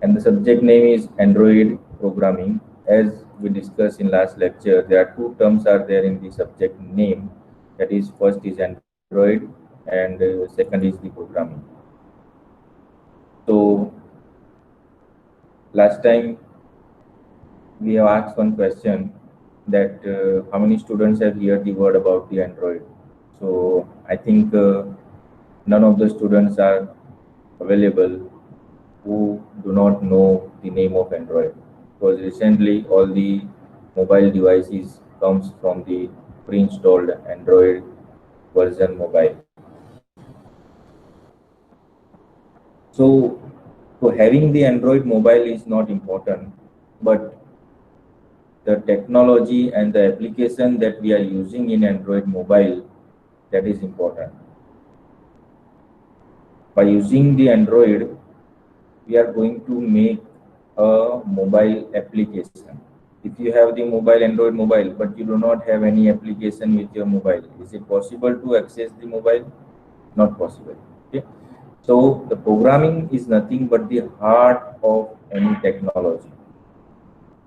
and the subject name is Android programming. As we discussed in last lecture, there are two terms are there in the subject name. That is, first is Android and second is the programming. So last time we have asked one question that how many students have heard the word about the Android. So I think none of the students are available who do not know the name of Android, because recently all the mobile devices comes from the pre-installed Android version mobile. So, so having the Android mobile is not important, but the technology and the application that we are using in Android mobile, that is important. By using the Android, we are going to make a mobile application. If you have the mobile Android mobile but you do not have any application with your mobile, is it possible to access the mobile? Not possible. Okay, so the programming is nothing but the heart of any technology.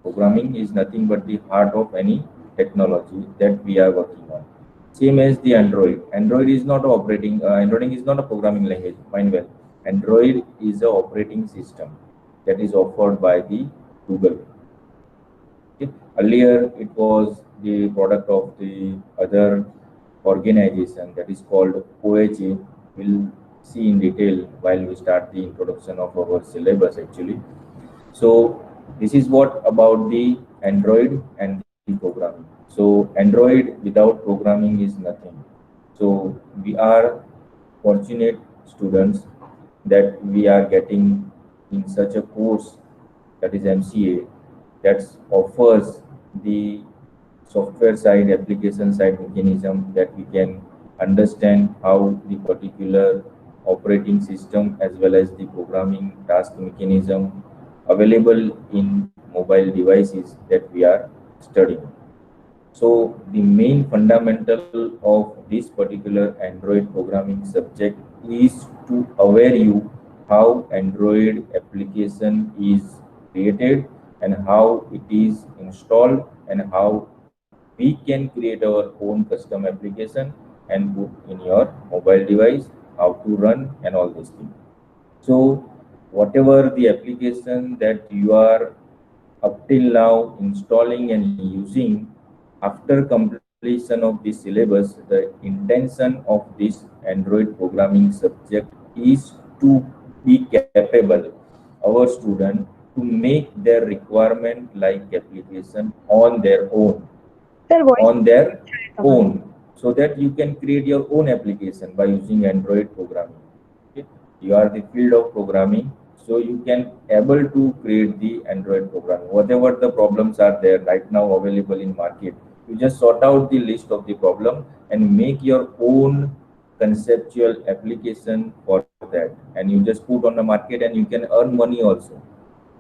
Programming is nothing but the heart of any technology that we are working on. Same as the Android. Android is not operating. Android is not a programming language. Mind well. Android is a operating system that is offered by the Google. Okay. Earlier, it was the product of the other organization that is called OHA. We'll see in detail while we start the introduction of our syllabus actually. So this is what about the Android and the programming. So Android without programming is nothing. So we are fortunate students that we are getting in such a course, that is MCA, that offers the software side, application side mechanism, that we can understand how the particular operating system as well as the programming task mechanism available in mobile devices that we are studying. So the main fundamental of this particular Android programming subject is to aware you how Android application is created and how it is installed and how we can create our own custom application and put in your mobile device, how to run and all these things. So whatever the application that you are up till now installing and using, after completion of this syllabus, the intention of this Android programming subject is to be capable our student to make their requirement like application on their own, Sir, voice on their own, so that you can create your own application by using Android programming. Okay? You are the field of programming, so you can able to create the Android programming. Whatever the problems are there right now available in market, you just sort out the list of the problem and make your own conceptual application for that, and you just put on the market and you can earn money also.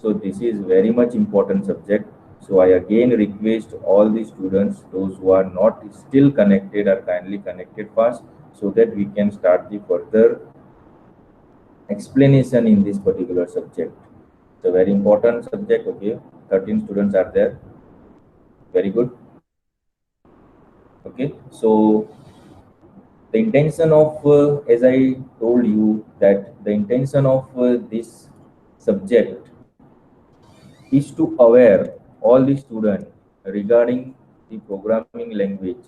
So this is very much important subject. So I again request all the students, those who are not still connected, are kindly connected fast, so that we can start the further explanation in this particular subject. It's a very important subject. Okay, 13 students are there. Very good. Okay, so the intention of, as I told you, that the intention of this subject is to aware all the students regarding the programming language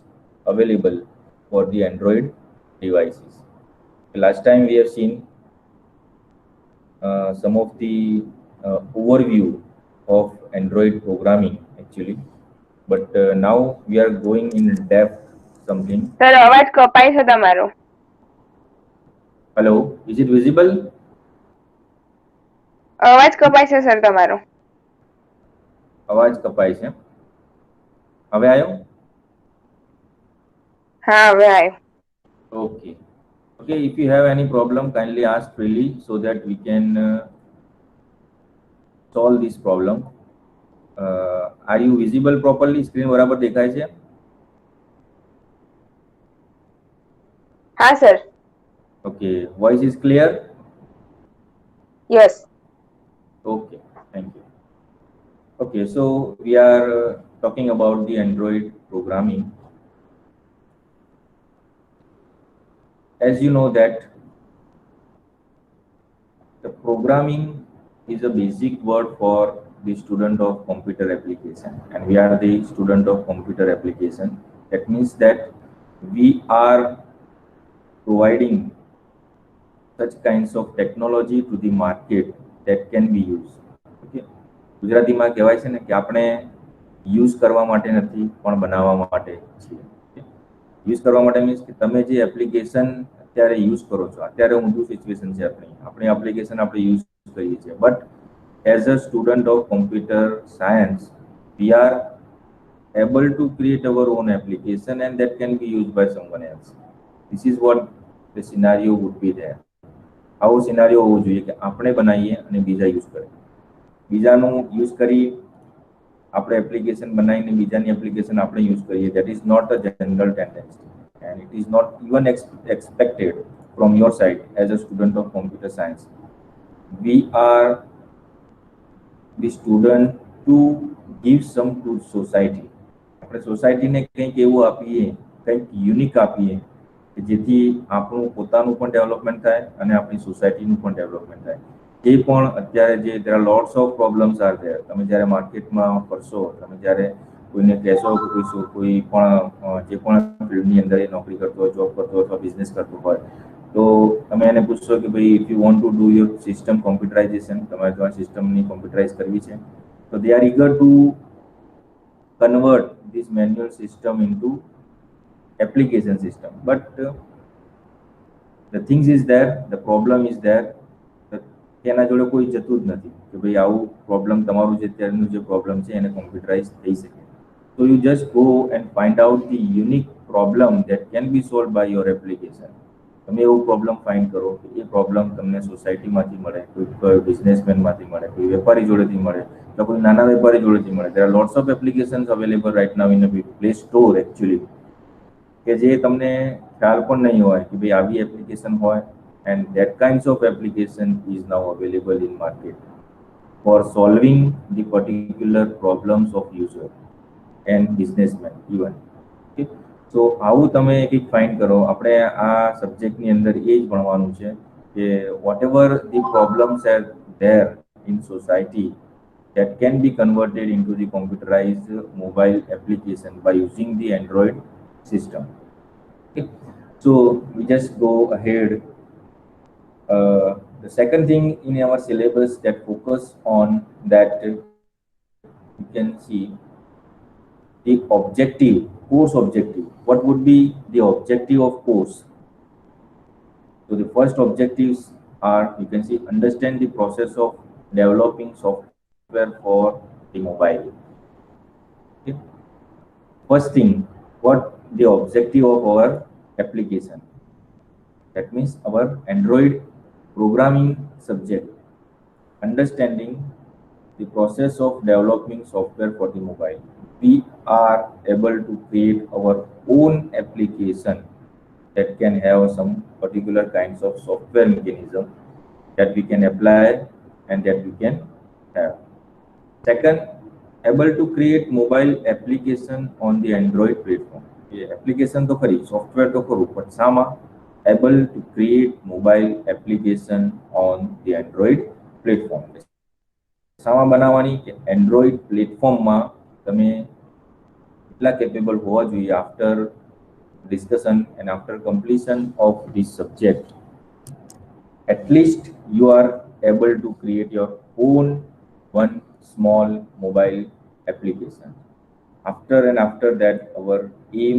available for the Android devices. Last time we have seen some of the overview of Android programming actually, but now we are going in depth something. Sir અવાજ કપાય છે તમારો. Hello, is it visible? અવાજ કપાય છે sir તમારો. અવાજ કપાય છે. હવે આવ્યો? હા હવે આવ્યો. Okay. Okay, if you have any problem, kindly ask freely so that we can solve this problem. Are you visible properly? Screen બરાબર દેખાય છે? હા sir. Okay, voice is clear? Yes. Okay, thank you. Okay, so we are talking about the Android programming. As you know that the programming is a basic word for the student of computer application, and we are the student of computer application. That means that we are providing such kinds of technology to the market that can be used. Okay, ગુજરાતીમાં કહેવાય છે ને કે આપણે use કરવા માટે નથી પણ બનાવવા માટે છીએ. યુઝ કરવા માટે મીન્સ કે તમે જે એપ્લિકેશન અત્યારે યુઝ કરો છો, અત્યારે ઊંધું સિચ્યુએશન છે આપણી એપ્લિકેશન આપણે યુઝ કરીએ છીએ, but as a student of computer science we are able to create our own application and that can be used by someone else. This is what the scenario would be there. આવો સિનારીઓ હોવો જોઈએ કે આપણે બનાવીએ અને બીજા use કરે, બીજાનું યુઝ કરી આપણે એપ્લિકેશન બનાવીને બીજાની એપ્લિકેશન આપણે યુઝ કરીએ. That is not a general tendency and it is not even expected from your side as a student of computer science. We are the student to give some to society. આપણે સોસાયટીને કંઈક એવું આપીએ, કંઈક unique આપીએ કે જેથી આપણું પોતાનું પણ ડેવલપમેન્ટ થાય અને આપણી સોસાયટીનું પણ ડેવલપમેન્ટ થાય. જે પણ અત્યારે જે there are lots of problems are there. તમે જ્યારે માર્કેટમાં ફરશો, તમે જ્યારે કોઈને કહેશો કે કોઈ પણ જે પણ ફિલ્ડની અંદર એ નોકરી કરતો હોય, જોબ કરતો હોય અથવા બિઝનેસ કરતો હોય, તો તમે એને પૂછશો કે ભાઈ if you want to do your system computerisation, તમારે તમારી સિસ્ટમની કોમ્પ્યુટરાઇઝ કરવી છે, તો they are eager to convert this manual system into application system. But the things is there, the problem is there, એના જોડે કોઈ જતું જ નથી કે ભાઈ આવું પ્રોબ્લેમ તમારું જે અત્યારનું જે પ્રોબ્લેમ છે એને કોમ્પ્યુટરાઇઝ થઈ શકે. So you just go and find out the unique problem that can be solved by your application. તમે એવું પ્રોબ્લેમ ફાઇન્ડ કરો કે એ પ્રોબ્લેમ તમને સોસાયટીમાંથી મળે, કોઈ બિઝનેસમેનમાંથી મળે, કોઈ વેપારી જોડેથી મળે, તો કોઈ નાના વેપારી જોડેથી મળે. There are lots of applications available right now in the Play Store actually, કે જે તમને ખ્યાલ પણ નહીં હોય કે ભાઈ આવી એપ્લિકેશન હોય. And that kinds of application is now available in market for solving the particular problems of user and businessmen even. Okay? So આવું તમે એક ફાઇન્ડ કરો. આપણે આ સબ્જેક્ટની અંદર એ જ ભણવાનું છે કે whatever the problems are there in society that can be converted into the computerized mobile application by using the Android system. Okay? So we just go ahead. The second thing in our syllabus that focus on that you can see the objective, course objective. What would be the objective of course? So the first objectives are, you can see, understand the process of developing software for the mobile. Okay. First thing, what the objective of our application? That means our Android programming subject, understanding the process of developing software for the mobile. We are able to create our own application that can have some particular kinds of software mechanism that we can apply and that we can have. Second, able to create mobile application on the Android platform. Application to khari, software to kharu, but sama able to create mobile application on the Android platform. સામા બનાવવાની કે Android પ્લેટફોર્મમાં તમે એટલા capable હોવા જોઈએ after discussion and after completion of this subject. At least you are able to create your own one small mobile application. After that, our aim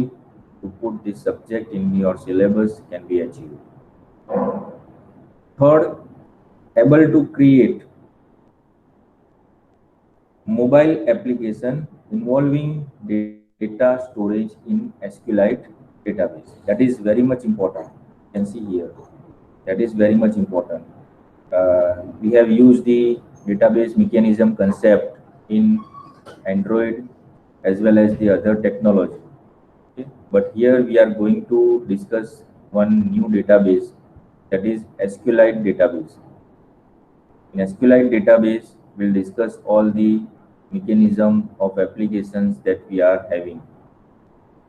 to put this subject in your syllabus can be achieved. Third, able to create mobile application involving data storage in SQLite database. That is very much important. You can see here. That is very much important. We have used the database mechanism concept in Android as well as the other technology. Okay? But here we are going to discuss one new database, that is SQLite database. In SQLite database, we'll discuss all the mechanism of applications that we are having.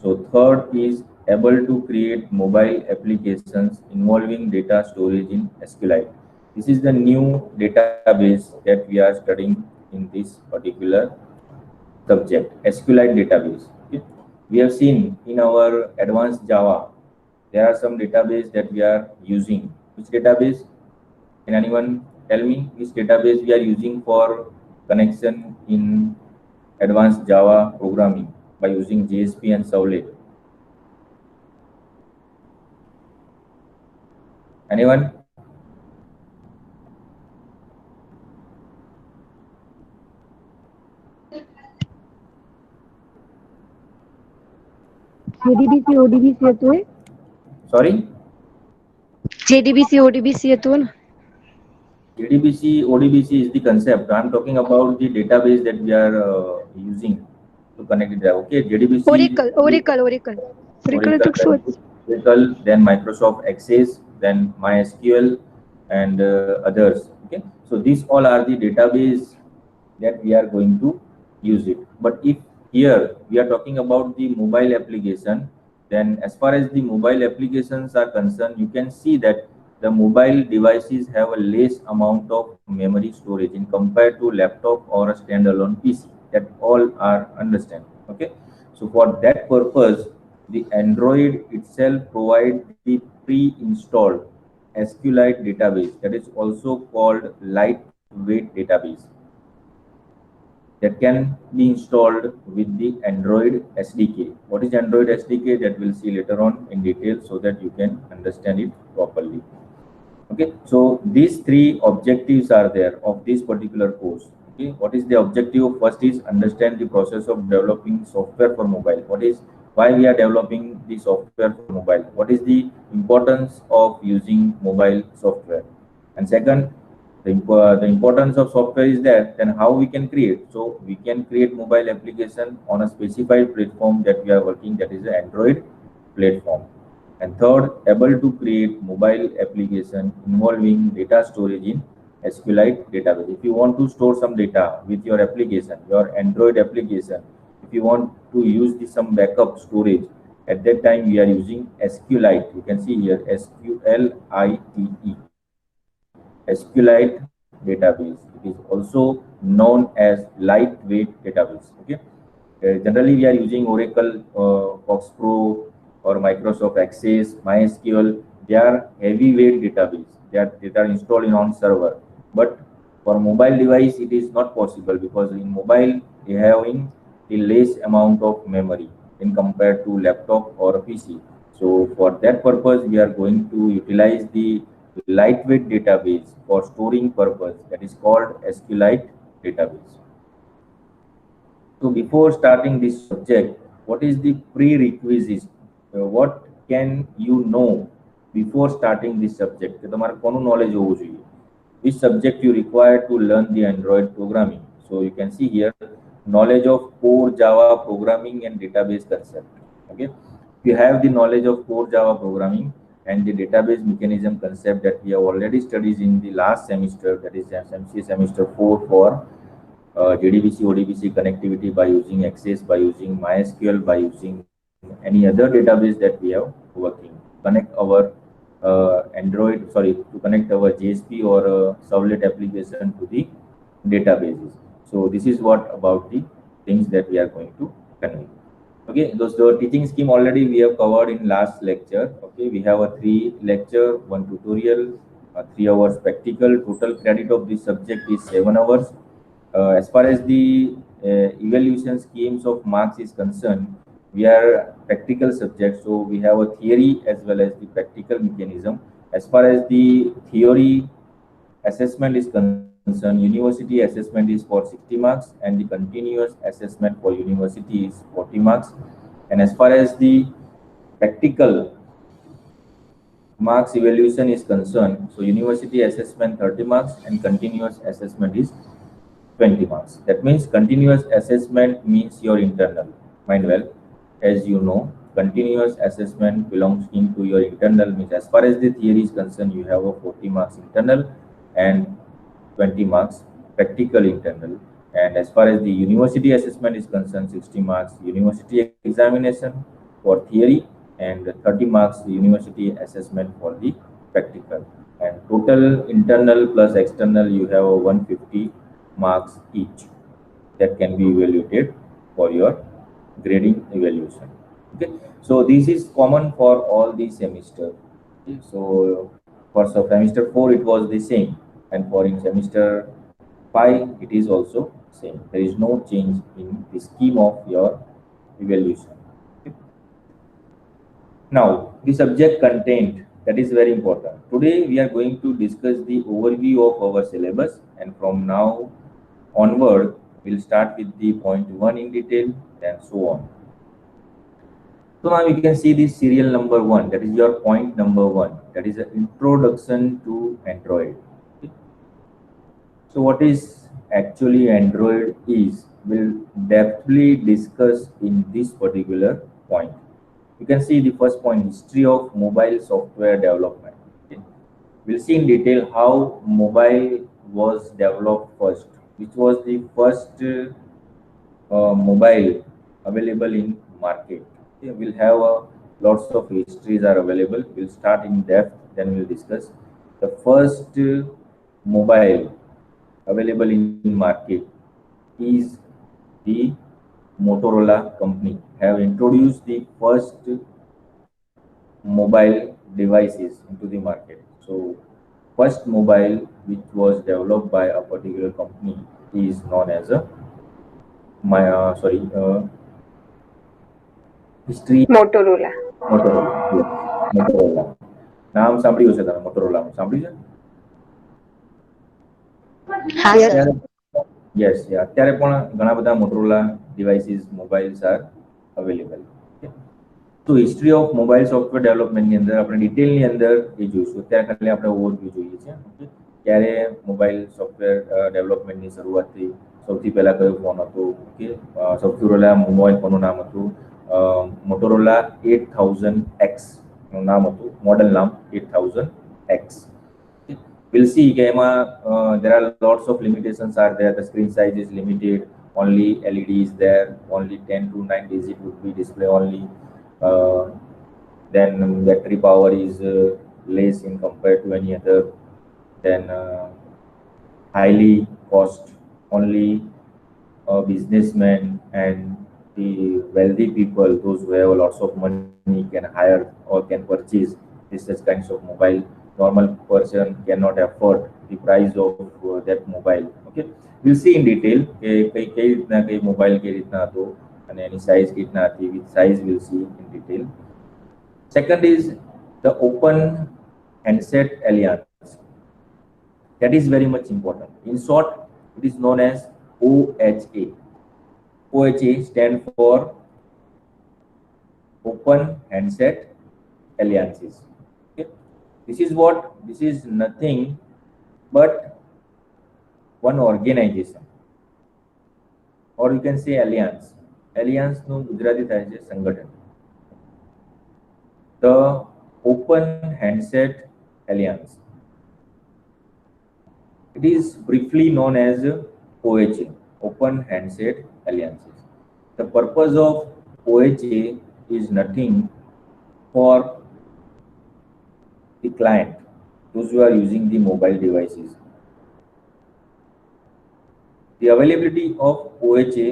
So third is able to create mobile applications involving data storage in SQLite. This is the new database that we are studying in this particular subject, SQLite database. Okay. We have seen in our advanced Java, there are some database that we are using. Which database? Can anyone tell me which database we are using for connection in advanced Java programming by using JSP and Servlet? Anyone? JDBC ODBC येतो आहे. Sorry? JDBC ODBC येतो ना. JDBC, ODBC is the concept. I'm talking about the database that we are using to connect it. Okay, JDBC. Oracle, then Microsoft Access, then MySQL, and others. Okay, so these all are the database that we are going to use it. But if here we are talking about the mobile application, then as far as the mobile applications are concerned, you can see that the mobile devices have a less amount of memory storage in compared to laptop or a standalone PC. That all are understand. Okay, so for that purpose, the Android itself provides the pre-installed SQLite database that is also called lightweight database that can be installed with the Android SDK. What is Android SDK? That we'll see later on in detail so that you can understand it properly. Okay, so these three objectives are there of this particular course. Okay, what is the objective? First is understand the process of developing software for mobile. Why we are developing the software for mobile? What is the importance of using mobile software? And second, the importance of software is there, then how we can create. So we can create mobile application on a specified platform that we are working, that is the Android platform. And third, able to create mobile application involving data storage in SQLite database. If you want to store some data with your application, your Android application, if you want to use some backup storage, at that time we are using SQLite. You can see here SQLite. SQLite database. It is also known as lightweight database. Okay. Generally, we are using Oracle, FoxPro, or Microsoft Access, MySQL. They are heavyweight database. They are installed in on server. But for mobile device, it is not possible because in mobile they have in a less amount of memory in compared to laptop or a PC. So for that purpose, we are going to utilize the lightweight database for storing purpose, that is called SQLite database. So before starting this subject, what is the prerequisite? What can you know before starting this subject? Knowledge which subject you require to learn the Android programming. So you can see here knowledge of core Java programming and database concept. Okay, if you have the knowledge of core Java programming and the database mechanism concept that we have already studied in the last semester, that is SMC semester 4 for JDBC, ODBC connectivity by using Access, by using MySQL, by using any other database that we have working. Connect our to connect our JSP or Servlet application to the databases. So this is what about the things that we are going to connect. Okay, the teaching scheme already we have covered in last lecture. Okay, we have a 3 lecture, 1 tutorial, 3 hours practical. Total credit of this subject is 7 hours. As far as the evaluation schemes of marks is concerned, we are practical subject, so we have a theory as well as the practical mechanism. As far as the theory assessment is concerned, university assessment is for 60 marks and the continuous assessment for university is 40 marks. And as far as the practical marks evaluation is concerned, so university assessment 30 marks and continuous assessment is 20 marks. That means continuous assessment means your internal. Mind well, as you know, continuous assessment belongs into your internal, means as far as the theory is concerned, you have a 40 marks internal and 20 marks practical internal, and as far as the university assessment is concerned, 60 marks university examination for theory and 30 marks university assessment for the practical, and total internal plus external you have 150 marks each that can be evaluated for your grading evaluation. Okay, so this is common for all the semester. Okay, so for semester 4 it was the same, and for in semester 5 it is also same. There is no change in the scheme of your evaluation. Okay. Now the subject content, that is very important. Today we are going to discuss the overview of our syllabus, and from now onward we'll start with the point 1 in detail and so on. So now you can see this serial number 1, that is your point number 1, that is an introduction to Android. Okay. So what is actually Android is, we'll depthly discuss in this particular point. You can see the first point, history of mobile software development. Okay. We'll see in detail how mobile was developed first, which was the first mobile available in market. Okay. We'll have lots of histories are available. We'll start in depth, then we'll discuss the first mobile available in market is the Motorola company have introduced the first mobile devices into the market. So first mobile which was developed by a particular company is known as a history Motorola. Motorola નામ સાંભળ્યું છે તમે? Motorola સાંભળ્યું છે? હા sir. Yes, yeah. અત્યારે પણ ઘણા બધા Motorola devices mobiles R available. તો હિસ્ટ્રી ઓફ મોબાઈલ સોફ્ટવેર ડેવલપમેન્ટની અંદર આપણે ડિટેલની અંદર એ જોઈશું. અત્યારે ખાલી આપણે ઓવરવ્યુ જોઈએ છે. ઓકે, ત્યારે મોબાઈલ સોફ્ટવેર ડેવલપમેન્ટની શરૂઆત થઈ. સૌથી પહેલા કયો ફોન હતો? ઓકે, સૌથી પહેલા મોબાઈલ ફોનનું નામ હતું મોટોરોલા 8000X નું નામ હતું, મોડલ નામ 8000X. We'll see there are lots of limitations are there. The screen size is limited, only LED is there, only 10 to 9 digit would be display only. Then battery power is less in compared to any other. Then highly cost, only businessmen and the wealthy people, those who have lots of money, can hire or can purchase such kinds of mobile. Normal person cannot afford the price of that mobile. Okay, we'll see in detail કઈ રીતના કઈ mobile કઈ રીતના હતો અને એની size કેટલા હતી. with size we'll see in detail. Second is the Open Handset Alliance. That is very much important. In short, it is known as OHA. OHA stand for Open Handset Alliances. This is what? This is nothing but one organization, or you can say alliance. Alliance નું ગુજરાતી થાય છે સંગઠન. The Open Handset Alliance, it is briefly known as OHA, Open Handset Alliances. The purpose of OHA is nothing for the client, those who are using the mobile devices. The availability of OHA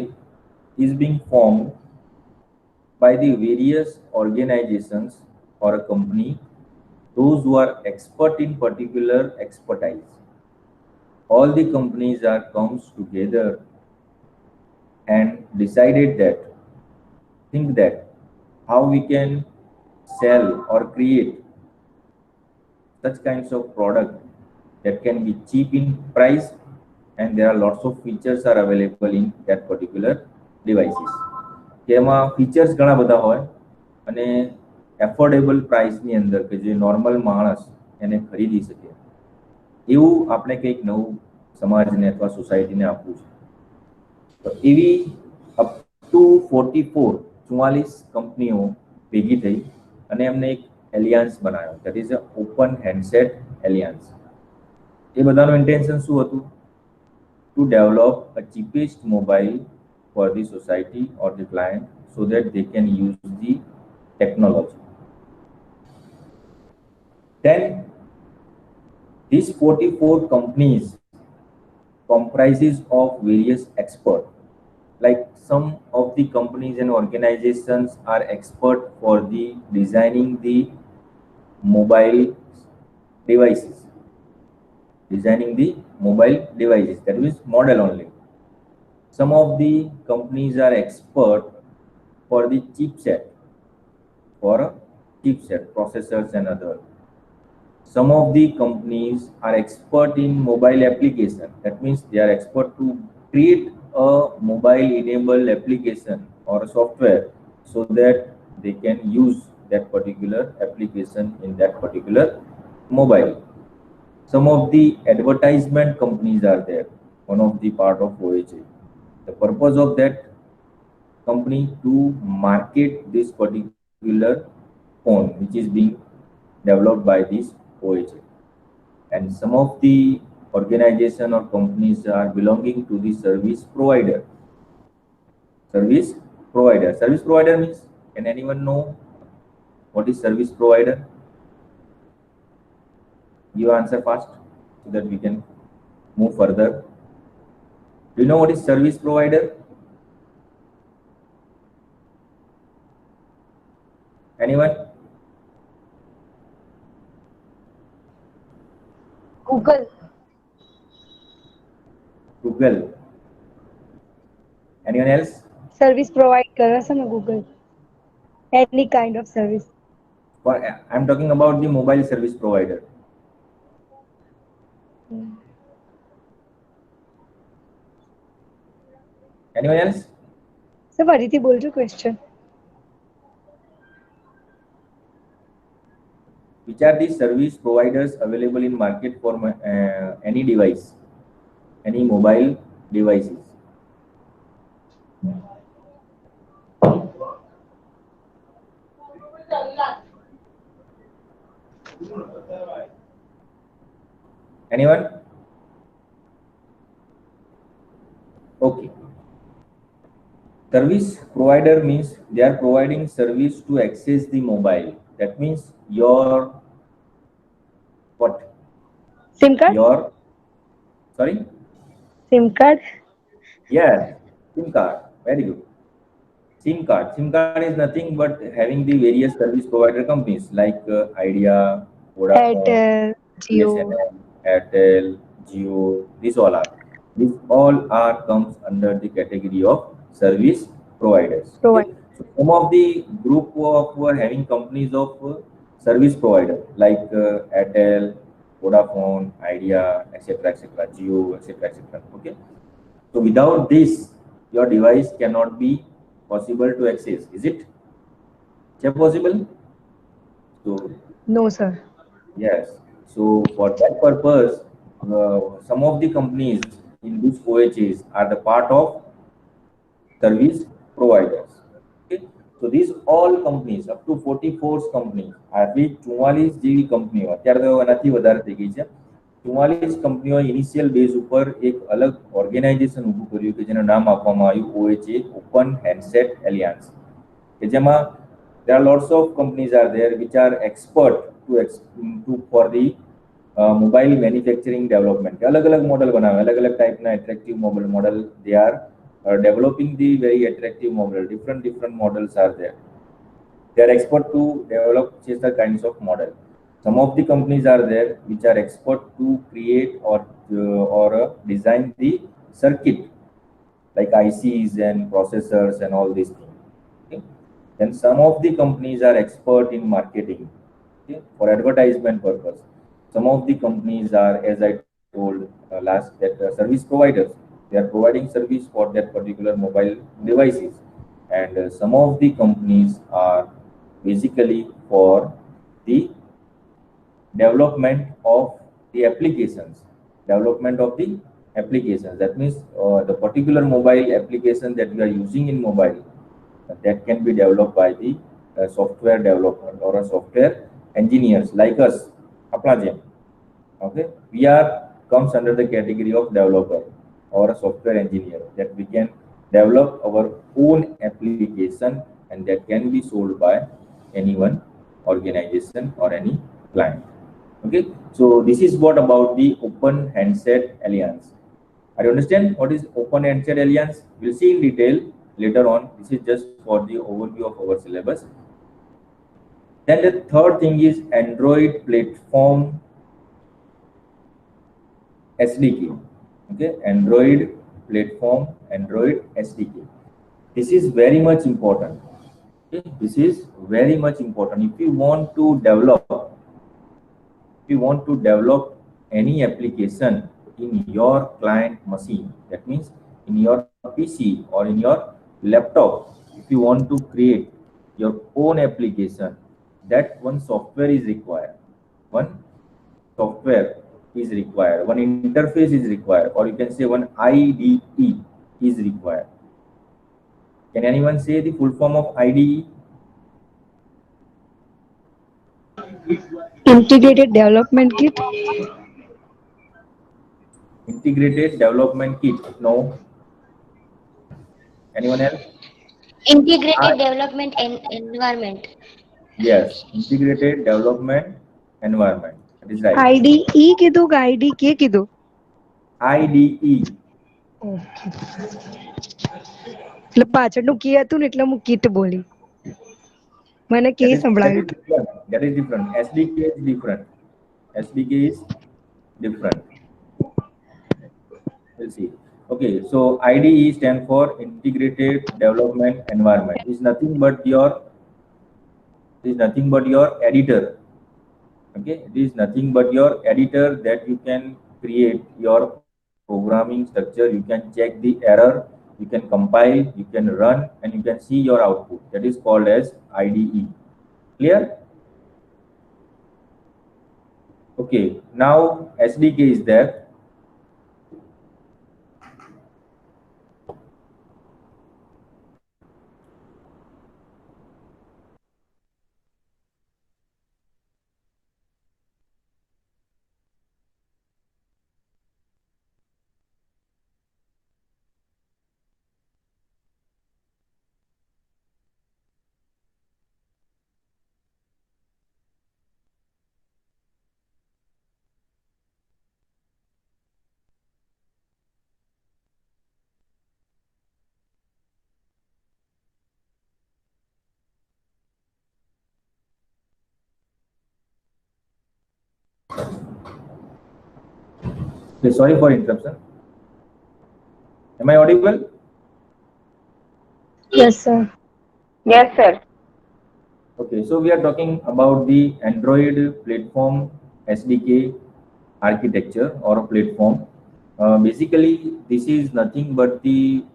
is being formed by the various organizations or a company, those who are expert in particular expertise. All the companies are comes together and decided that, think that how we can sell or create such kinds of product that can be cheap in price, and there are lots of features are available in that particular devices. જેમાં features ઘણા બધા હોય અને affordable પ્રાઇસની અંદર કે જે normal માણસ એને ખરીદી શકે એવું આપણે કંઈક નવું સમાજને અથવા સોસાયટીને આપવું છે. તો એવી અપ ટુ 44 કંપનીઓ ભેગી થઈ અને એમને એક એલિયન્સ બનાવ્યો, that is a Open Handset Alliance. એ બધાનું ઇન્ટેન્શન શું હતું to develop a cheapest mobile for the society or the client so that they can use the technology. Then these 44 companies comprises of various experts. Like some of the companies and organizations are expert for the designing the mobile devices. Designing the mobile devices, that means model only. Some of the companies are expert for the chipset, processors and other. Some of the companies are expert in mobile application. That means they are expert to create a mobile enabled application or a software so that they can use that particular application in that particular mobile. Some of the advertisement companies are there, one of the part of OHA. The purpose of that company to market this particular phone which is being developed by this OHA. And some of the organization or companies are belonging to the service provider. Service provider. Service provider means, can anyone know what is service provider? You answer fast so that we can move further. Do you know what is service provider? Anyone? Google. Google. Anyone else? Service provide कर रहा है Google. Any kind of service. I'm talking about the mobile service provider. Anyone else? So what did you बोल question? Which are the service providers available in market for any device, any mobile devices? Anyone? Okay. Service provider means they are providing service to access the mobile. That means your what? SIM card? Your sorry? SIM card? Yeah, SIM card. Very good. SIM card. SIM card is nothing but having the various service provider companies like Idea, Vodafone, Airtel, Jio. BSNL, Airtel, Jio. These all are. These all are comes under the category of service providers. Okay? So some of the group of having companies of service provider like Airtel, Vodafone, Idea, etc., etc., Jio, etc., etc. Okay. So without this, your device cannot be possible to access. Is it? Is it possible? So No, sir. yes. So for that purpose, some of the companies in this OHAs are the part of service providers. Okay. So these all companies, up to 44 companies, આવી 44 જેવી કંપનીઓ અત્યારે તો એનાથી વધારે થઈ ગઈ છે. 44 કંપનીઓ ઇનિશિયલ બેઝ ઉપર એક અલગ ઓર્ગેનાઇઝેશન ઊભું કર્યું કે જેનું નામ આપવામાં આવ્યું OHA, ઓપન હેન્ડસેટ એલિયાન્સ, કે જેમાં there are lots of companies are there which are expert to for the mobile manufacturing development. अलग-अलग मॉडल बनावे, अलग-अलग टाइपના attractive mobile model they are developing the very attractive model. Different models are there. They are expert to develop such kinds of model. Some of the companies are there which are expert to create or design the circuit like ICs and processors and all these things. Okay? Then some of the companies are expert in marketing, okay, for advertisement purpose. Some of the companies are, as I told last, that service providers. They are providing service for that particular mobile devices, and some of the companies are basically for the development of the applications. That means the particular mobile application that we are using in mobile that can be developed by the software development or a software engineers like us. Okay, we are comes under the category of developer or a software engineer, that we can develop our own application and that can be sold by anyone, organization or any client. Okay, so this is what about the Open Handset Alliance. I understand what is Open Handset Alliance. We'll see in detail later on. This is just for the overview of our syllabus. Then the third thing is Android platform SDK. Okay, Android platform, Android SDK. This is very much important. Okay, this is very much important. If you want to develop any application in your client machine, that means in your PC or in your laptop, if you want to create your own application, that one software is required. One software is required. One interface is required, or you can say one IDE is required. Can anyone say the full form of IDE? Integrated Development Kit. Integrated Development Kit. No. Anyone else? Integrated development environment. Yes, Integrated Development Environment. That is right. IDE કીધું કે IDK કીધું? IDE. Okay. એટલે પાછળનું કી હતું ને એટલે હું kit બોલી. મને કે સંભળાયું. That is different. SDK is different. SDK is different. We'll see. Okay, so IDE stands for Integrated Development Environment. It's nothing but your editor. Okay, it is nothing but your editor that you can create your programming structure. You can check the error, you can compile, you can run, and you can see your output. That is called as IDE. Clear? Okay, now SDK is there. Okay, sorry for interruption. Am I audible? Yes, sir. Yes, sir. Okay, so we are talking about the Android platform SDK architecture or platform. Basically, this is nothing but the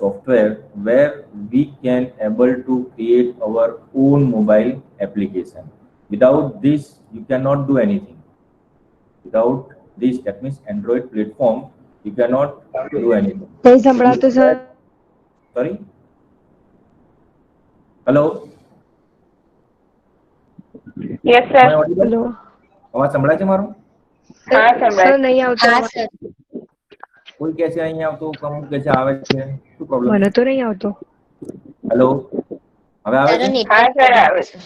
software where we can able to create our own mobile application. Without this, you cannot do anything. Without this, that means Android platform, you cannot do anything. નહીં સંભળાતું sir. Sorry? Hello? Yes, Am I sir. audible? Hello. અવાજ સંભળાય છે મારો? હા, સંભળાય. Sir નહીં આવતો. હા સર. કોઈ કહે છે અહીં આવતો, અમુક કહે છે આવે છે. શું પ્રોબ્લેમ? મને તો નહીં આવતો. હેલો? હવે આવે તારો છે? હા, નેટવર્ક સર, આવે છે.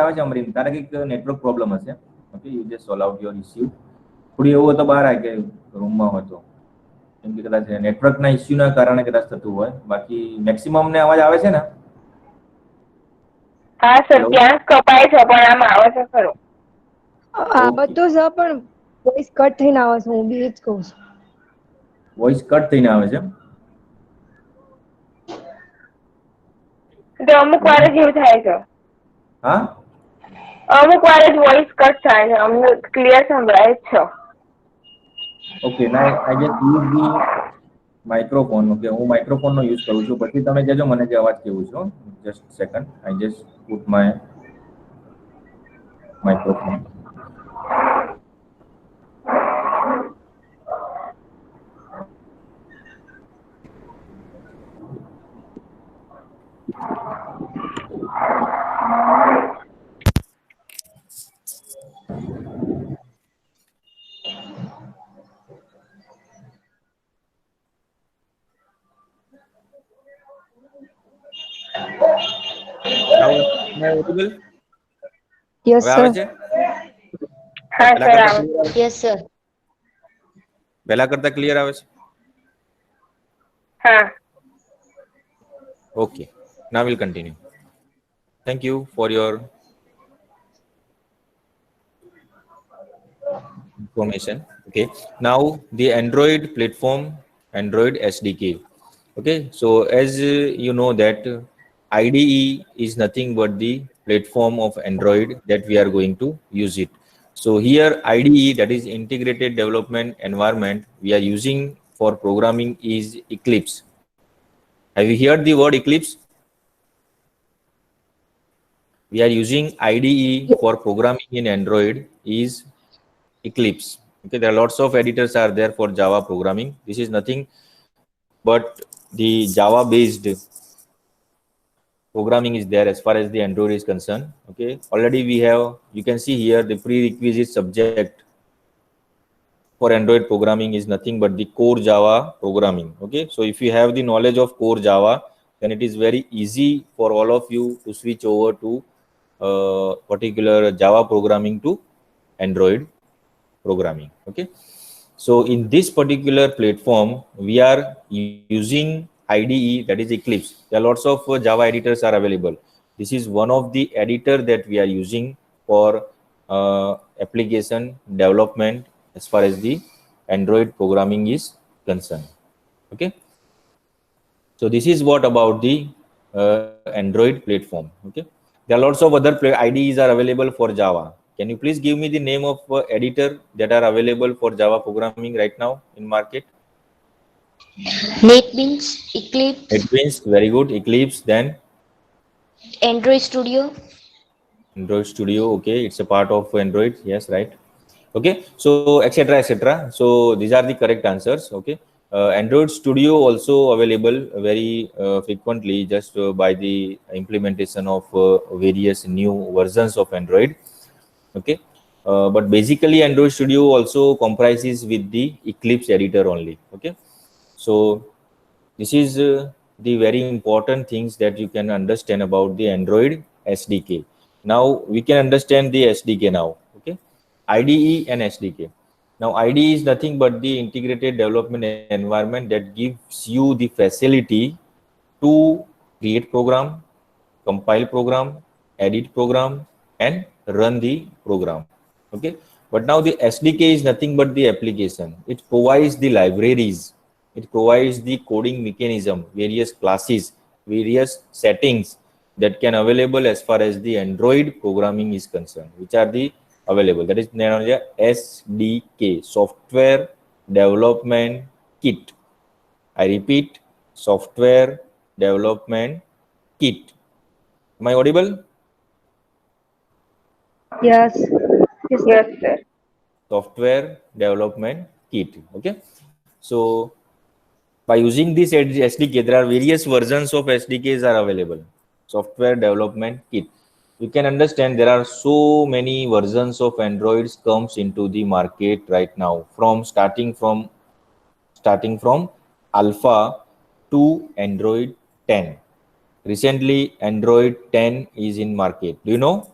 આવે છે અમરીન. તારે કંઈક નેટવર્ક પ્રોબ્લેમ હશે. Okay, you just solve out your issue. થોડી એવું હોય તો બહાર આવે કે રૂમમાં હોય તો. કેમ કે કદાચ નેટવર્કના ઇશ્યુના કારણે કદાચ થતું હોય. બાકી મેક્સિમમ ને અવાજ આવે છે ને? હા, સર, Hello? ક્યાંક કપાય છે પણ આમ આવે છે ખરું. આવે તો સર પણ વોઇસ કટ થઈને આવે છે. હું બી એ જ કહું છું. વોઇસ કટ થઈને આવે છે. તો અમુક વાર જ એવું થાય છે. હા? અમુક વાર જ વોઇસ કટ થાય છે. અમને ક્લિયર સંભળાય જ છે. Okay, now I just use the microphone. Okay, હું માઇક્રોફોનનો યુઝ કરું છું. પછી તમે કહેજો મને જે અવાજ કેવું છો. Just second. I just put my microphone. Now am I audible? Yes, હવે આવે sir. છે? हाँ પહેલા सर કરતા आओ ક્લિયર આવે? Yes, sir. પહેલા કરતા ક્લિયર આવે છે? हाँ Okay. Now we'll continue. Thank you for your information. Okay. Now the Android platform, Android SDK. Okay. So as you know that IDE is nothing but the platform of Android that we are going to use it. So here IDE, that is Integrated Development Environment, we are using for programming is Eclipse. Have you heard the word Eclipse? We are using IDE for programming in Android is Eclipse. Okay, there are lots of editors are there for Java programming. This is nothing but the Java based programming is there as far as the Android is concerned. Okay, already we have, you can see here the prerequisite subject for Android programming is nothing but the core Java programming. Okay, so if you have the knowledge of core Java, then it is very easy for all of you to switch over to particular Java programming to Android programming. Okay, so in this particular platform we are using IDE, that is Eclipse. There are lots of Java editors are available. This is one of the editor that we are using for application development as far as the Android programming is concerned. Okay, so this is what about the Android platform. Okay, there are lots of other IDEs are available for Java. Can you please give me the name of editor that are available for Java programming right now in market? NetBeans, Eclipse, NetBeans, very good. Eclipse, then Android Studio. Android Studio. Okay, it's a part of Android. Yes, right. Okay, so etc. etc. So these are the correct answers. Okay, Android Studio also available very frequently just by the implementation of various new versions of Android. Okay, but basically Android Studio also comprises with the Eclipse editor only. Okay, so this is the very important things that you can understand about the Android SDK. Now we can understand the SDK now. Okay, IDE and SDK. Now IDE is nothing but the integrated development environment that gives you the facility to create program, compile program, edit program, and run the program. Okay, but now the SDK is nothing but the application. It provides the libraries, it provides the coding mechanism, various classes, various settings that can available as far as the Android programming is concerned, which are the available. That is known as SDK, Software Development Kit. I repeat, Software Development Kit. Am I audible? Yes. Yes, sir. Yes sir Software Development Kit. Okay, so by using this SDK, there are various versions of SDKs are available. Software Development Kit. You can understand there are so many versions of Androids comes into the market right now, from starting from alpha to Android 10. Recently, Android 10 is in market. Do you know?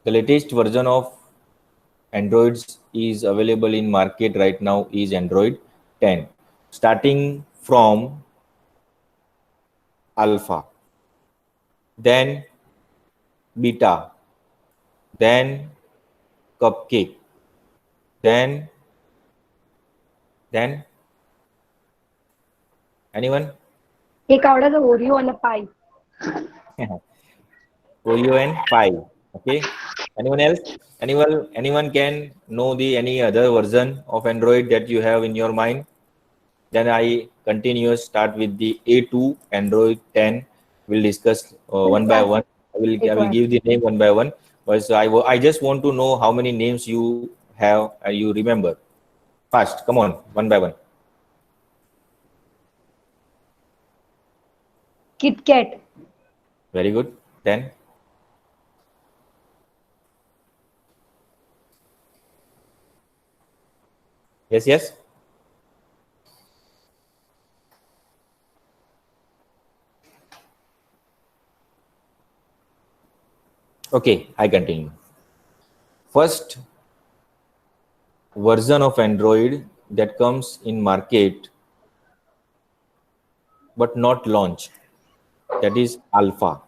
The latest version of Androids is available in market right now is Android 10, starting from alpha, then beta, then cupcake, then anyone? एक आवडा Oreo आणि पाई. Oreo and 5. Okay, anyone else? Anyone can know the any other version of Android that you have in your mind? Then I continue start with the A2 Android 10. We'll discuss one by one. I will give the name one by one. But so I just want to know how many names you have and you remember. Fast, come on, one by one. KitKat. Very good. Then yes. Okay, I continue. First version of Android that comes in market but not launched, that is alpha,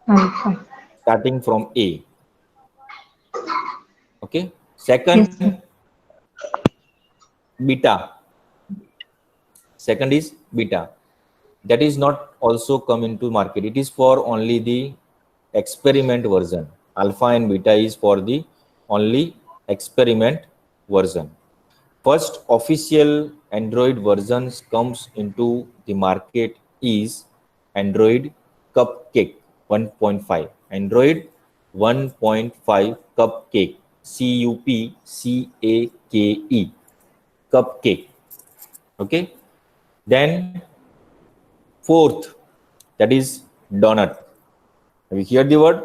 Alpha. starting from A. Okay. Yes, Second, sir. beta. Second is beta. That is not also come into market. It is for only the experiment version. Alpha and beta is for the only experiment version. First official Android versions comes into the market is Android Cupcake 1.5. Android 1.5 Cupcake. Cupcake. Cupcake. Okay. Then fourth, that is donut. Have you heard the word?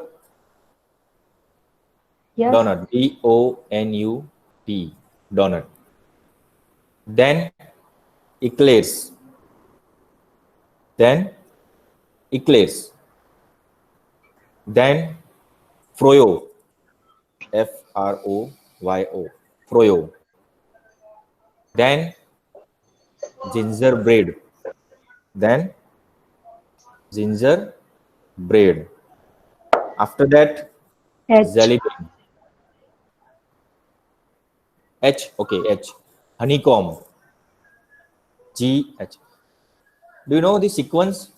Yes. Donut. DONUT. Donut. Then eclairs. Then eclairs. Then froyo. FROYO. Froyo. Then gingerbread. Then gingerbread. After that, H. jelly bean. H. Okay, H. Honeycomb. GH. Do you know the sequence?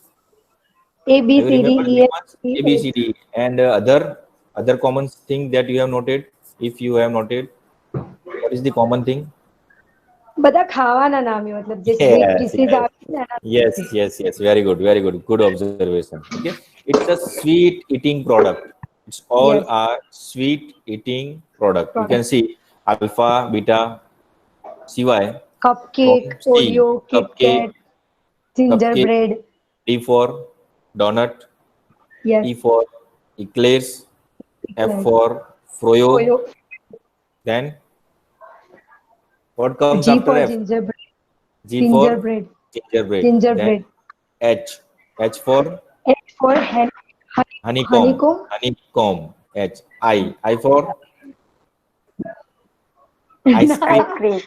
A B Have you C D remembered the E F sequence? G A, B, H. C, D, and other common thing that you have noted. If you have noted, what is the common thing? બધા ખાવાના નામે મતલબ જે sweet Yes, dishes yes, આવે છે એના yes. Very good, very good. Good observation. Okay, it's a sweet eating product. It's all Yes. are sweet eating product. You can Product. see alpha, beta, CY from Cupcake, C. Oreo, Kit Cupcake, Kat, gingerbread. D for donut, Yes. E for eclairs, F Eclairs. for froyo. Oreo. Then what comes G after for F? gingerbread. G for Gingerbread. gingerbread. Gingerbread. Then H for H for honeycomb. honeycomb. Honeycomb. H. I for ice Ice cream. cream.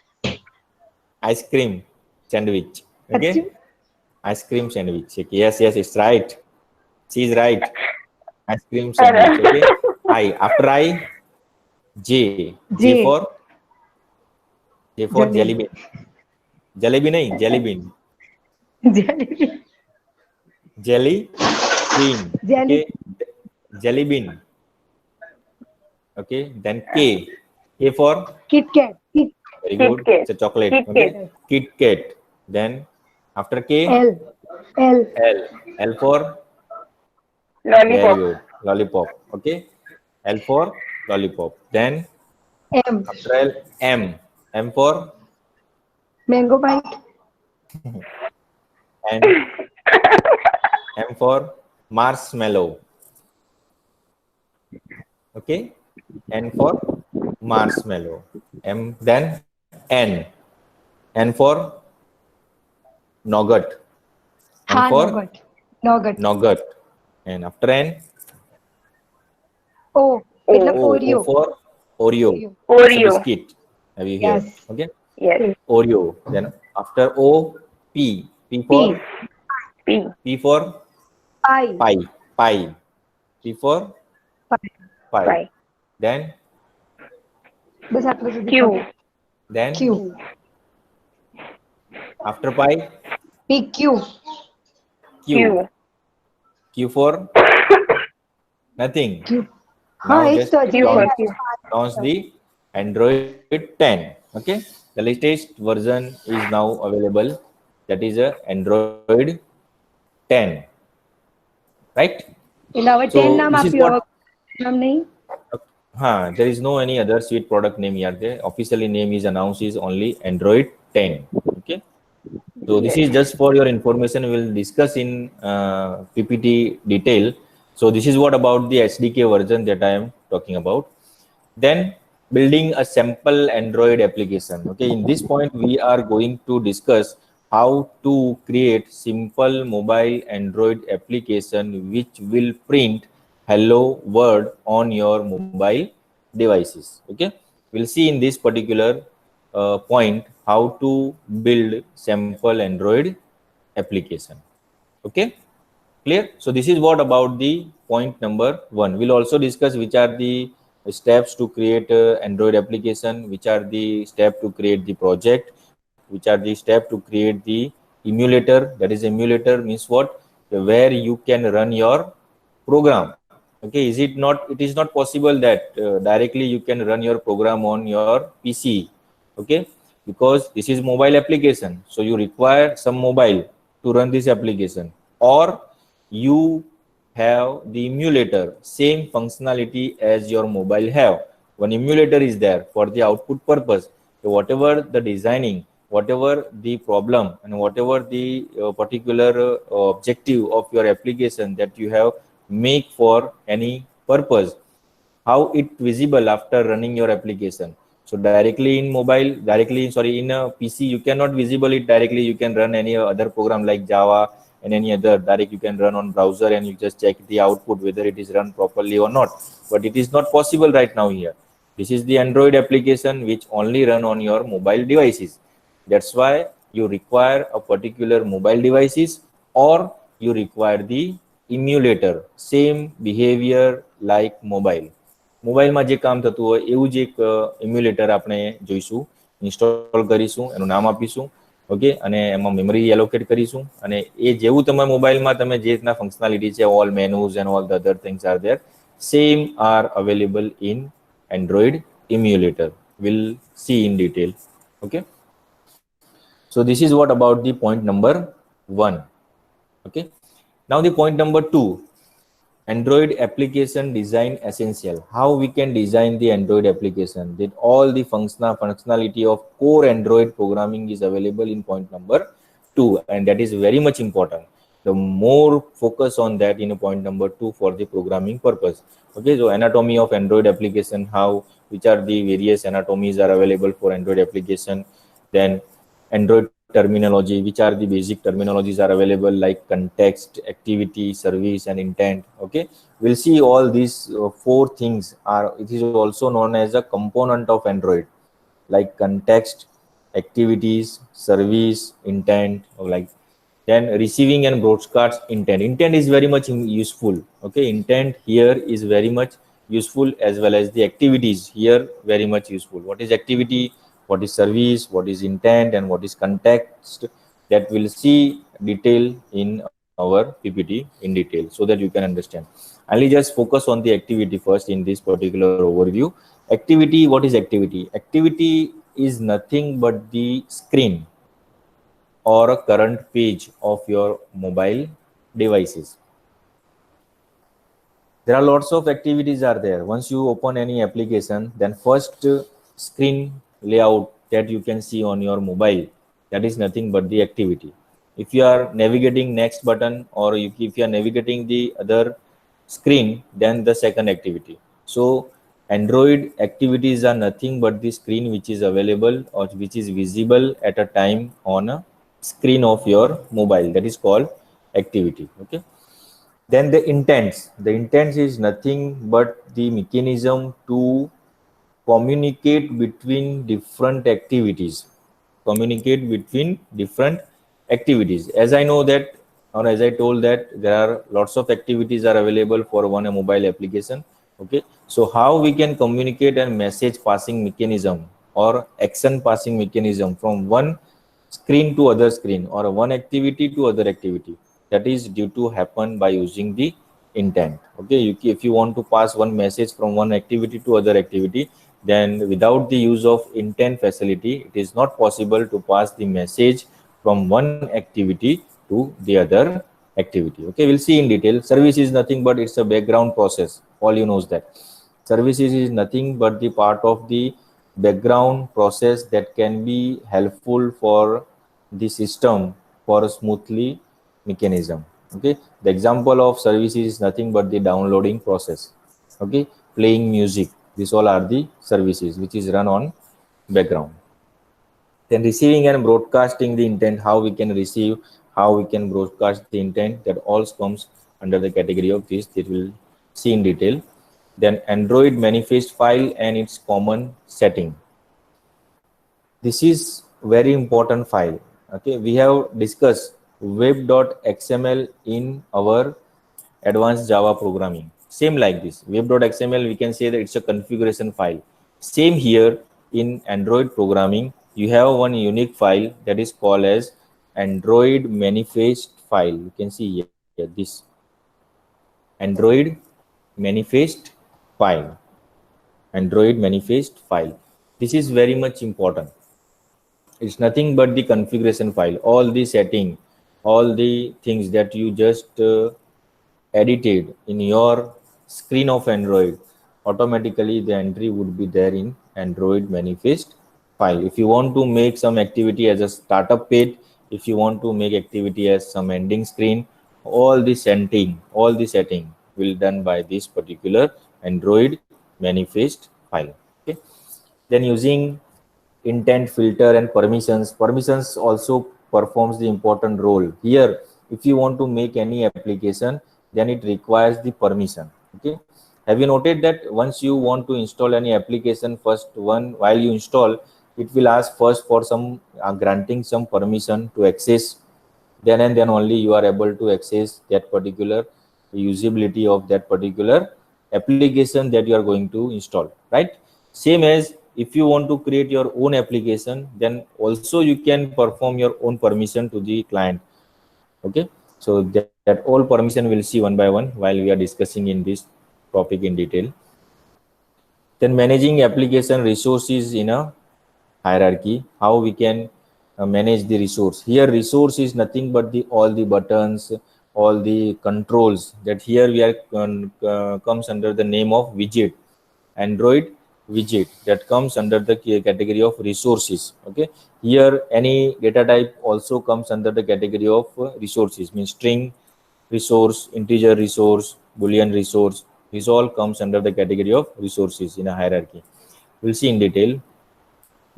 Ice cream sandwich. Okay. Achoo. Ice cream sandwich. Okay. Yes, it's right. She is right. Ice cream sandwich. Okay. I. After I, J. J. J for Jelly. jelly bean. Jalebi nahi, jelly bean. Jelly. Jelly bean. Jelly. Okay. Jelly bean. Okay. Then K. K for Kit Kat. very Kit good. Kat. It's a chocolate. Kit Okay. Kat. Kit Kat. Then after K, L. L. L. L for very Lollipop. good. Lollipop. Okay. L for lollipop. Then M. after L, M. M for Mango bite. and M for marshmallow. Okay. N for marshmallow. M. Then N. N for nougat. N Ha, for nougat. Nougat. nougat. And after N, O. એટલે O Oreo. for Oreo. Oreo. It's a Oreo. biscuit. Have you heard? Yes. Okay. Yes. Oreo. Then after O, P. P for P. P for Pie. pie. Pie. P for Pie. pie. Pie. Then બસ આટલું સુધી Q. ખબર. then Q. after pie, PQ. Q. Q for nothing. Q. Now હા, એ જ just તો હજી Q for launch. Q. launch the Android 10. Okay. The latest version is now available. That is a Android 10. Right? એટલે હવે So 10 નામ this is આપ્યું what હવે નામ નહીં. there is no any other sweet product name here. The officially name is announced is only Android 10. Okay. So this is just for your information. We will discuss in PPT detail. So this is what about the SDK version that I am talking about. Then building a simple Android application. Okay. In this point, we are going to discuss how to create simple mobile Android application which will print hello world on your mobile devices. Okay, we'll see in this particular point how to build sample Android application. Okay, clear? So this is what about the point number 1. We'll also discuss which are the steps to create Android application, which are the steps to create the project, which are the steps to create the emulator. That is, emulator means what? Where you can run your program. Okay, it is not possible that directly you can run your program on your PC. Okay, because this is mobile application, so you require some mobile to run this application, or you have the emulator, same functionality as your mobile have. One emulator is there for the output purpose. So whatever the designing, whatever the problem, and whatever the particular objective of your application that you have make for any purpose, how it visible after running your application. So directly in mobile, in a PC, you cannot visible it directly. You can run any other program like Java and any other direct you can run on browser, and you just check the output whether it is run properly or not. But it is not possible right now here. This is the Android application which only run on your mobile devices. That's why you require a particular mobile devices, or you require the emulator, same behavior like mobile. મોબાઈલમાં જે કામ થતું હોય એવું જ એક એમ્યુલેટર આપણે જોઈશું, ઇન્સ્ટોલ કરીશું, એનું નામ આપીશું. ઓકે, અને એમાં મેમરી એલોકેટ કરીશું, અને એ જેવું તમે મોબાઈલમાં તમે જે રીતના ફંક્શનાલિટી છે, all menus and all the other things are there, same are available in Android emulator. We'll see in detail. Okay, so this is what about the point number 1. Okay, now the point number 2, Android application design essential. How we can design the Android application, that all the functionality of core Android programming is available in point number 2, and that is very much important. The more focus on that in a point number 2 for the programming purpose. Okay, so anatomy of Android application, which are the various anatomies are available for Android application. Then Android terminology, which are the basic terminologies are available like context, activity, service, and intent. Okay, we'll see all these 4 things are, it is also known as a component of Android, like context, activities, service, intent, or like. Then receiving and broadcast intent. Intent is very much useful. Okay, intent here is very much useful, as well as the activities here very much useful. What is activity, what is service, what is intent, and what is context, that we'll see detail in our PPT in detail, so that you can understand. I'll just focus on the activity first in this particular overview. Activity, what is activity? Activity is nothing but the screen or a current page of your mobile devices. There are lots of activities are there. Once you open any application, then first screen layout that you can see on your mobile, that is nothing but the activity. If you are navigating next button, or if you are navigating the other screen, then the second activity. So Android activities are nothing but the screen which is available or which is visible at a time on a screen of your mobile, that is called activity. Okay, then the intents. The intents is nothing but the mechanism to communicate between different activities. As I know that, or as I told that, there are lots of activities are available for one mobile application. Okay, so how we can communicate and message passing mechanism or action passing mechanism from one screen to other screen, or one activity to other activity, that is due to happen by using the intent. Okay, if you want to pass one message from one activity to other activity, then without the use of intent facility, it is not possible to pass the message from one activity to the other activity. Okay, we'll see in detail. Service is nothing but it's a background process. All you knows that services is nothing but the part of the background process that can be helpful for the system for a smoothly mechanism. Okay, the example of services is nothing but the downloading process. Okay, playing music, these all are the services which is run on background. Then receiving and broadcasting the intent, how we can receive, how we can broadcast the intent, that all comes under the category of this, that we'll see in detail. Then Android manifest file and its common setting. This is very important file. Okay, we have discussed web.xml in our advanced Java programming. Same like this, web.xml, we can say that it's a configuration file. Same here in Android programming, you have one unique file that is called as Android manifest file. You can see here this Android manifest file. Android manifest file. This is very much important. It's nothing but the configuration file, all the setting, all the things that you just edited in your screen of Android, automatically the entry would be there in Android manifest file. If you want to make some activity as a startup page, if you want to make activity as some ending screen, all the setting will done by this particular Android manifest file. Okay. Then using intent filter and permissions also performs the important role here. If you want to make any application, then it requires the permission. Okay, have you noted that once you want to install any application, first one, while you install, it will ask first for some granting some permission to access, then and then only you are able to access that particular usability of that particular application that you are going to install, right? Same as if you want to create your own application, then also you can perform your own permission to the client. Okay, so that all permission we'll see one by one while we are discussing in this topic in detail. Then managing application resources in a hierarchy, how we can manage the resource. Here resource is nothing but the all the buttons, all the controls that here we are comes under the name of widget. Android widget that comes under the category of resources. Okay, here any data type also comes under the category of resources, means string resource, integer resource, boolean resource. This all comes under the category of resources in a hierarchy. We'll see in detail.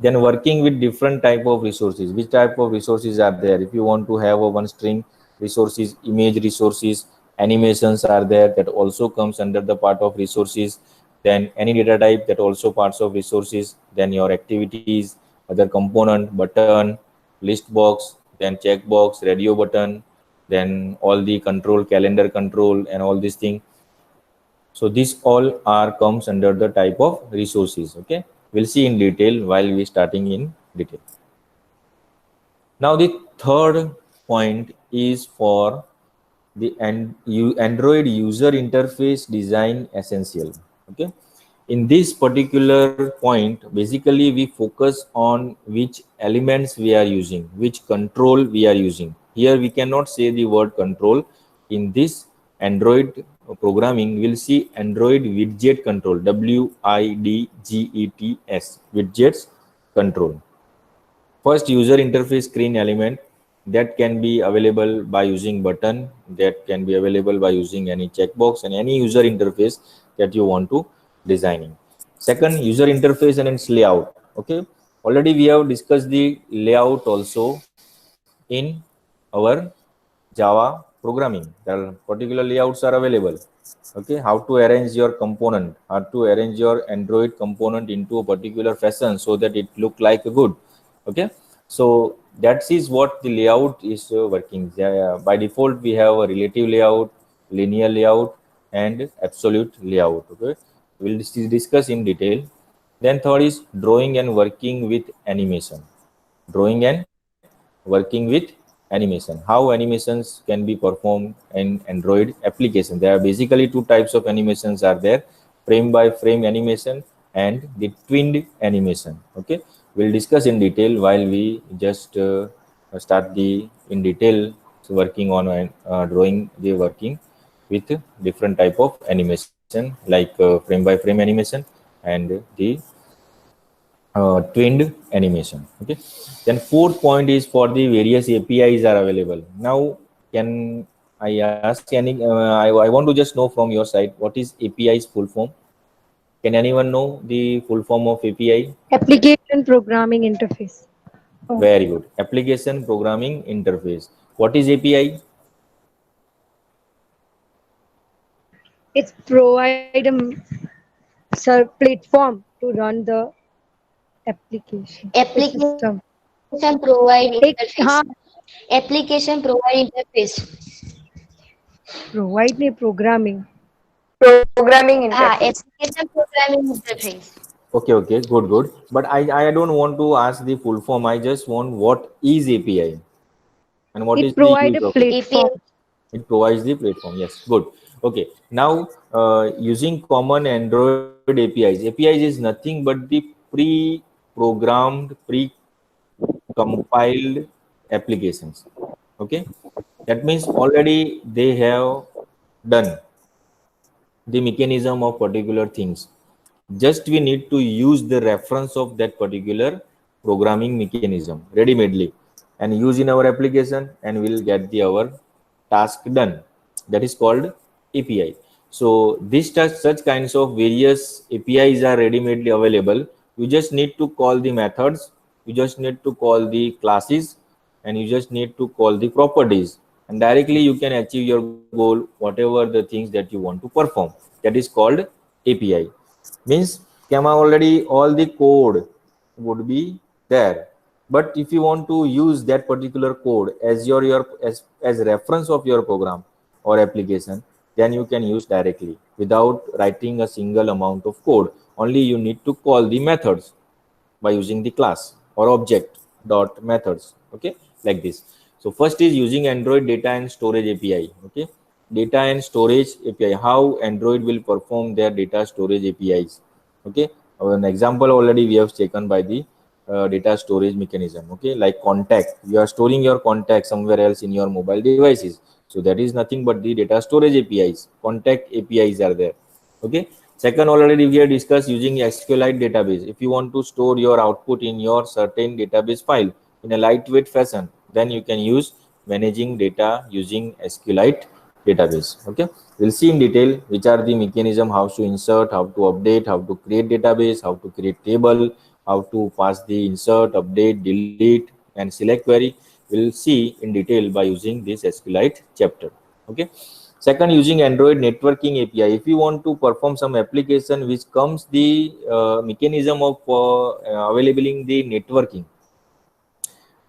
Then working with different type of resources, which type of resources are there. If you want to have a one string resources, image resources, animations are there, that also comes under the part of resources. Then any data type, that also parts of resources. Then your activities, other component, button, list box, then checkbox, radio button, then all the control, calendar control, and all these things. So these all are comes under the type of resources. Okay, we'll see in detail while we starting in detail. Now the third point is for the Android user interface design essential. Okay, in this particular point, basically we focus on which elements we are using, which control we are using. Here we cannot say the word control. In this Android programming, we'll see Android widget control, WIDGETS, widgets control. First, user interface screen element that can be available by using button, that can be available by using any checkbox and any user interface that you want to designing. Second, user interface and its layout. Okay, already we have discussed the layout also in our Java programming. There are particular layouts are available. Okay, how to arrange your component, how to arrange your Android component into a particular fashion so that it look like good. Okay, so that is what the layout is working. By default, we have a relative layout, linear layout, and absolute layout. Okay, we'll discuss in detail. Then third is drawing and working with animation. Drawing and working with animation. How animations can be performed in Android application. There are basically two types of animations are there: frame by frame animation and the twinned animation. Okay, we'll discuss in detail while we just start the in detail working on drawing the working with different type of animation like frame by frame animation and the twinned animation. Okay, then fourth point is for the various APIs are available. Now can I ask any I want to just know from your side, what is API's full form? Can anyone know the full form of API? Application programming interface. Very good. Application programming interface. What is API? It's provide platform to run the application. A Application system. provide एक interface. हाँ Application provide interface. provide नहीं programming. Programming हाँ, interface. application programming interface. Okay, okay, good, good. But I don't want to ask the full form. I just want what is API and what is It the provide use a of it. platform. API. It provides the platform. Yes, good. Okay, now using common Android APIs. APIs is nothing but the pre-programmed, pre-compiled applications. Okay, that means already they have done the mechanism of particular things. Just we need to use the reference of that particular programming mechanism ready-madely and use in our application, and we'll get the our task done. That is called API. So this such kinds of various APIs are ready-madely available. You just need to call the methods, you just need to call the classes, and you just need to call the properties, and directly you can achieve your goal, whatever the things that you want to perform. That is called API. Means Gamma already all the code would be there, but if you want to use that particular code as your as reference of your program or application, then you can use directly without writing a single amount of code. Only you need to call the methods by using the class or object dot methods. Okay, like this. So first is using Android data and storage API. Okay, data and storage API, how Android will perform their data storage APIs. Okay, an example already we have taken by the data storage mechanism. Okay, like contact, you are storing your contact somewhere else in your mobile devices, so that is nothing but the data storage APIs. Contact APIs are there. Okay, second, already we have discussed using SQLite database. If you want to store your output in your certain database file in a lightweight fashion, then you can use managing data using SQLite database. Okay, we'll see in detail which are the mechanism, how to insert, how to update, how to create database, how to create table, how to pass the insert, update, delete, and select query. We'll see in detail by using this SQLite chapter. Okay. Second, using Android networking API. If you want to perform some application which comes the mechanism of available in the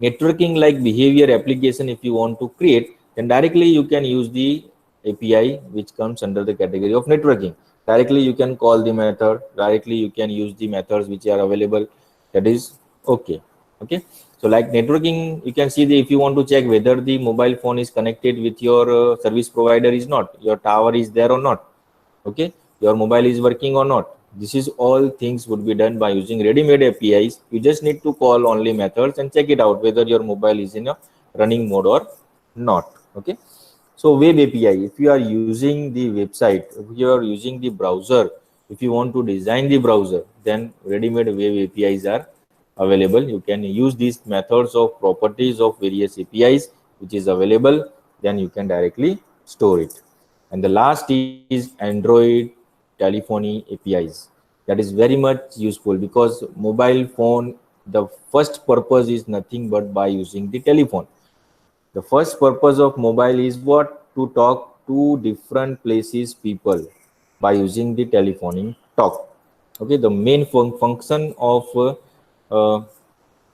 networking like behavior application, if you want to create, then directly you can use the API which comes under the category of networking. Directly you can call the method, directly you can use the methods which are available. That is okay. Okay, so like networking, you can see the, if you want to check whether the mobile phone is connected with your service provider is not, your tower is there or not. Okay, your mobile is working or not. This is all things would be done by using ready-made APIs. You just need to call only methods and check it out whether your mobile is in a running mode or not. Okay, so web API, if you are using the website, if you are using the browser, if you want to design the browser, then ready-made web APIs are available. You can use these methods of properties of various APIs which is available, then you can directly store it. And the last is Android telephony APIs. That is very much useful because mobile phone, the first purpose is nothing but by using the telephone. The first purpose of mobile is what? To talk to different places, people, by using the telephonic talk. Okay, the main function of uh,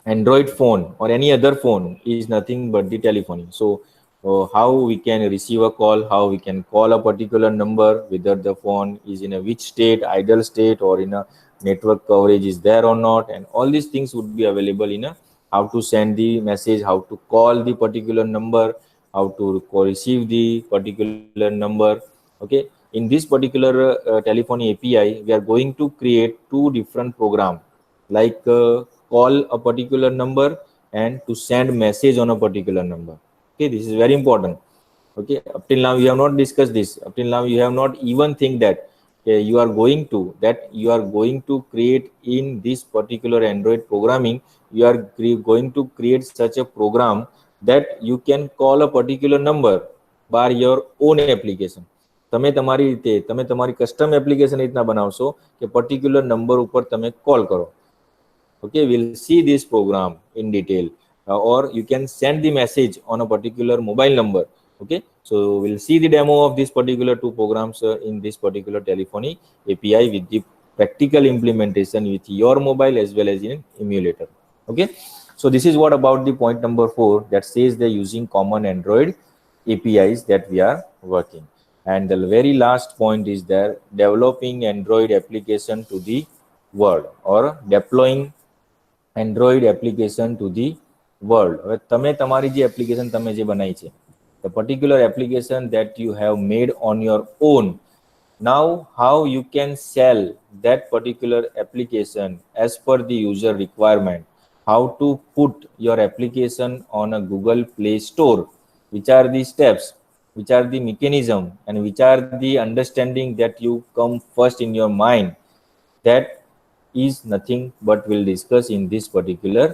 Android phone or any other phone is nothing but the telephony. So how we can receive a call, how we can call a particular number, whether the phone is in a which state, idle state, or in a network coverage is there or not, and all these things would be available in a how to send the message, how to call the particular number, how to receive the particular number. Okay, in this particular telephony API, we are going to create two different program, like call a particular number and to send message on a particular number. Okay, this is very important. Okay, up till now you have not discussed this. Up till now you have not even think that you are going to create in this particular Android programming, you are going to create such a program that you can call a particular number by your own application. તમે તમારી રીતે તમે તમારી custom application રીતના બનાવશો કે particular number ઉપર તમે કોલ કરો. Okay, we'll see this program in detail, or you can send the message on a particular mobile number. Okay, so we'll see the demo of this particular two programs in this particular telephony API with the practical implementation with your mobile as well as in emulator. Okay, so this is what about the point number 4 that says they're using common Android APIs that we are working. And the very last point is there developing Android application to the world or deploying Android application to the world. હવે તમે તમારી જે application તમે જે બનાવી છે, the particular application that you have made on your own, now how you can sell that particular application as per the user requirement, how to put your application on a Google Play Store, which are the steps, which are the mechanism, and which are the understanding that you come first in your mind, that is nothing but we'll discuss in this particular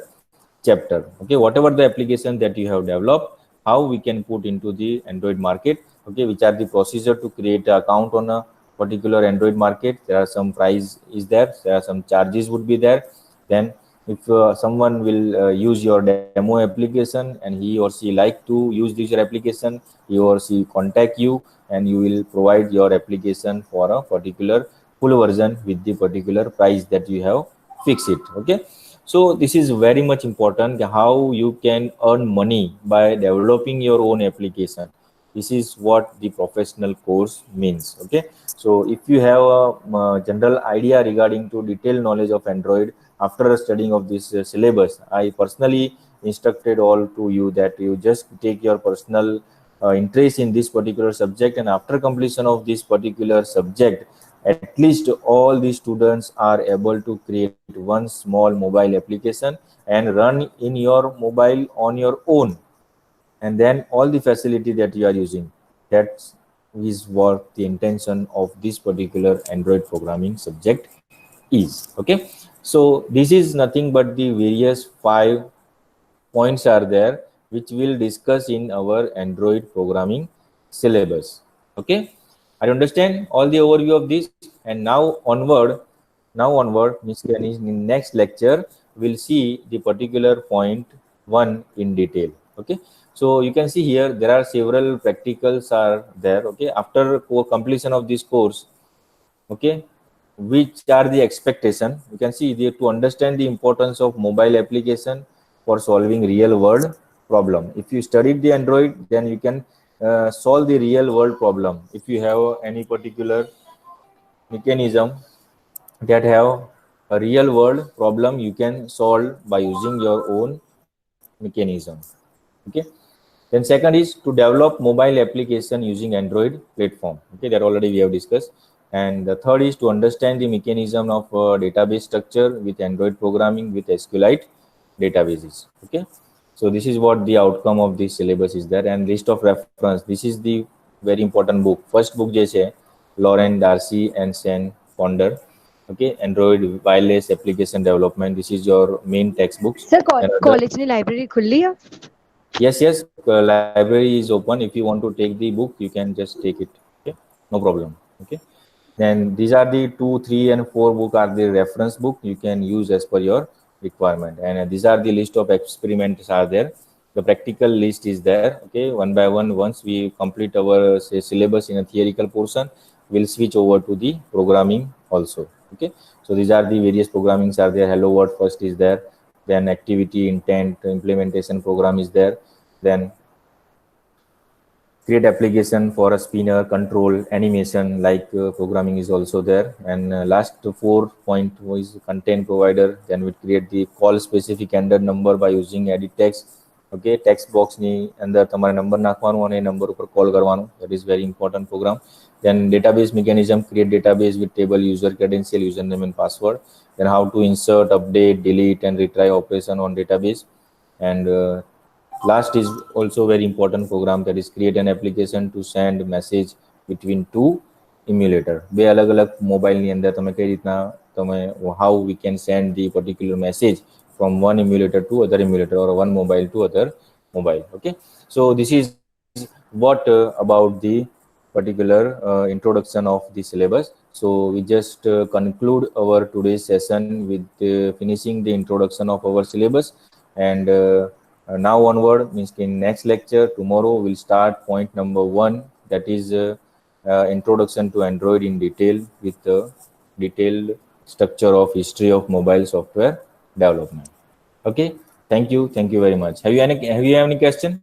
chapter. Okay, whatever the application that you have developed, how we can put into the Android market, okay, which are the procedure to create an account on a particular Android market. There are some price is there are some charges would be there. Then if someone will use your demo application and he or she like to use this application, he or she contact you and you will provide your application for a particular full version with the particular price that you have fixed it. Okay, so this is very much important, how you can earn money by developing your own application. This is what the professional course means. Okay, so if you have a general idea regarding to detailed knowledge of Android after studying of this syllabus, I personally instructed all to you that you just take your personal interest in this particular subject, and after completion of this particular subject, at least all the students are able to create one small mobile application and run in your mobile on your own, and then all the facility that you are using, that is what the intention of this particular Android programming subject is. Okay, so this is nothing but the various 5 points are there which we'll discuss in our Android programming syllabus. Okay, I understand all the overview of this, and now onward, in next lecture we'll see the particular point 1 in detail. Okay, so you can see here there are several practicals are there. Okay, after completion of this course, okay, which are the expectation, you can see there to understand the importance of mobile application for solving real world problem. If you studied the Android, then you can solve the real world problem. If you have any particular mechanism that have a real world problem, you can solve by using your own mechanism. Okay, then second is to develop mobile application using Android platform. Okay, that already we have discussed. And the third is to understand the mechanism of database structure with Android programming with SQLite databases. Okay, so this is what the outcome of this syllabus is there. And list of reference, this is the very important book. First book je che Lauren Darcy and Sen Fonder. Okay, Android wireless application development, this is your main textbook. Sir, college ni library khulli hai? Yes, library is open. If you want to take the book, you can just take it. Okay, no problem. Okay, then these are the 2, 3 and 4 book are the reference book you can use as per your requirement. And these are the list of experiments are there. The practical list is there. Okay, one by one, once we complete our syllabus in a theoretical portion, we'll switch over to the programming also. Okay, so these are the various programmings are there. Hello World first is there, then activity, intent, implementation program is there, then create application for a spinner, control, animation like programming is also there. And last 4 point is content provider. Then we create the call specific ended number by using edit text. Okay, text box ni અંદર તમારે number નાખવાનો અને number ઉપર call કરવાનો, that is very important program. Then database mechanism, create database with table, user credential, username and password. Then how to insert, update, delete and retry operation on database. And last is also very important program, that is create an application to send message between 2 emulator. બે અલગ અલગ mobile ની અંદર તમે કઈ રીતના તમે how we can send the particular message from one emulator to other emulator or one mobile to other mobile. Okay, so this is what about the particular introduction of the syllabus. So we just conclude our today's session with finishing the introduction of our syllabus, and now onward, means in next lecture tomorrow we'll start point number 1, that is introduction to Android in detail, with the detailed structure of history of mobile software development. Okay, thank you very much. Have you any question?